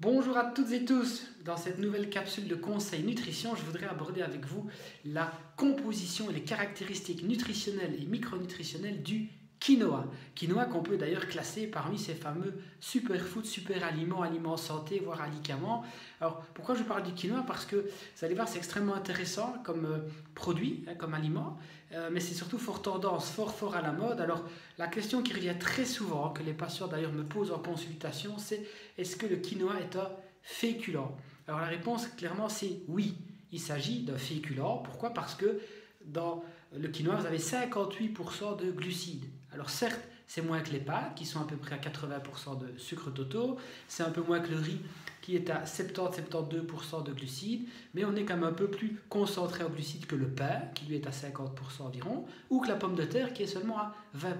Bonjour à toutes et tous. Dans cette nouvelle capsule de conseils nutrition, je voudrais aborder avec vous la composition et les caractéristiques nutritionnelles et micronutritionnelles du quinoa. Quinoa qu'on peut d'ailleurs classer parmi ces fameux superfoods, super aliments, aliments santé, voire alicaments. Alors pourquoi je parle du quinoa? Parce que vous allez voir, c'est extrêmement intéressant comme produit, comme aliment, mais c'est surtout fort tendance, fort à la mode. Alors la question qui revient très souvent, que les patients d'ailleurs me posent en consultation, c'est: est-ce que le quinoa est un féculent? Alors la réponse clairement c'est oui. Il s'agit d'un féculent. Pourquoi? Parce que dans le quinoa, vous avez 58% de glucides. Alors certes, c'est moins que les pâtes, qui sont à peu près à 80% de sucre totaux. C'est un peu moins que le riz, qui est à 70-72% de glucides. Mais on est quand même un peu plus concentré en glucides que le pain, qui lui est à 50% environ, ou que la pomme de terre, qui est seulement à 20%.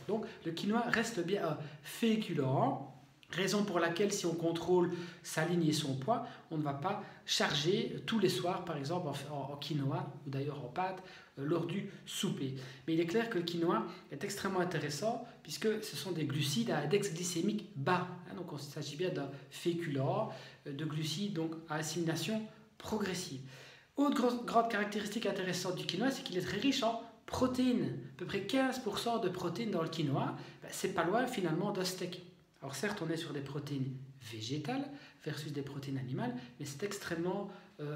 Donc le quinoa reste bien un féculent. Raison pour laquelle, si on contrôle sa ligne et son poids, on ne va pas charger tous les soirs, par exemple, en quinoa, ou d'ailleurs en pâte, lors du souper. Mais il est clair que le quinoa est extrêmement intéressant, puisque ce sont des glucides à index glycémique bas. Donc il s'agit bien d'un féculent, de glucides donc à assimilation progressive. Autre grande caractéristique intéressante du quinoa, c'est qu'il est très riche en protéines. À peu près 15% de protéines dans le quinoa, c'est pas loin finalement d'un steak. Alors certes, on est sur des protéines végétales versus des protéines animales, mais c'est extrêmement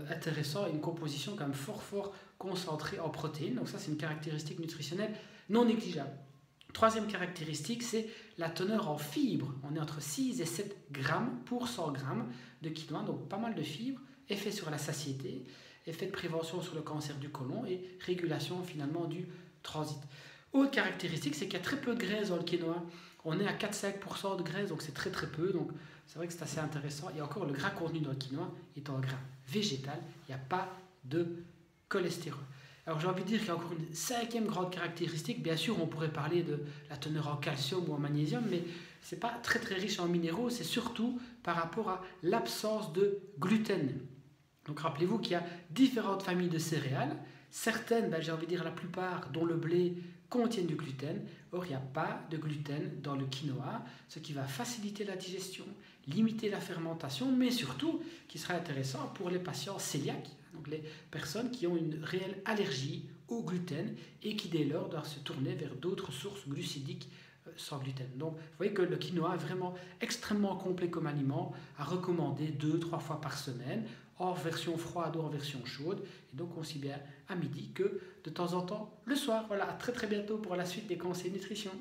intéressant, une composition quand même fort concentrée en protéines. Donc ça, c'est une caractéristique nutritionnelle non négligeable. Troisième caractéristique, c'est la teneur en fibres. On est entre 6 et 7 grammes pour 100 grammes de quinoa, donc pas mal de fibres, effet sur la satiété, effet de prévention sur le cancer du côlon et régulation finalement du transit. Autre caractéristique, c'est qu'il y a très peu de graisse dans le quinoa. On est à 4-5% de graisse, donc c'est très peu. Donc c'est vrai que c'est assez intéressant. Et encore, le gras contenu dans le quinoa est un gras végétal. Il n'y a pas de cholestérol. Alors j'ai envie de dire qu'il y a encore une cinquième grande caractéristique. Bien sûr, on pourrait parler de la teneur en calcium ou en magnésium, mais ce n'est pas très riche en minéraux. C'est surtout par rapport à l'absence de gluten. Donc rappelez-vous qu'il y a différentes familles de céréales. Certaines, j'ai envie de dire la plupart, dont le blé, contiennent du gluten. Or, il n'y a pas de gluten dans le quinoa, ce qui va faciliter la digestion, limiter la fermentation, mais surtout, qui sera intéressant pour les patients cœliaques, donc les personnes qui ont une réelle allergie au gluten et qui dès lors doivent se tourner vers d'autres sources glucidiques sans gluten. Donc, vous voyez que le quinoa est vraiment extrêmement complet comme aliment, à recommander 2-3 fois par semaine, en version froide ou en version chaude, et donc aussi bien à midi que de temps en temps le soir. Voilà, à très bientôt pour la suite des conseils nutrition.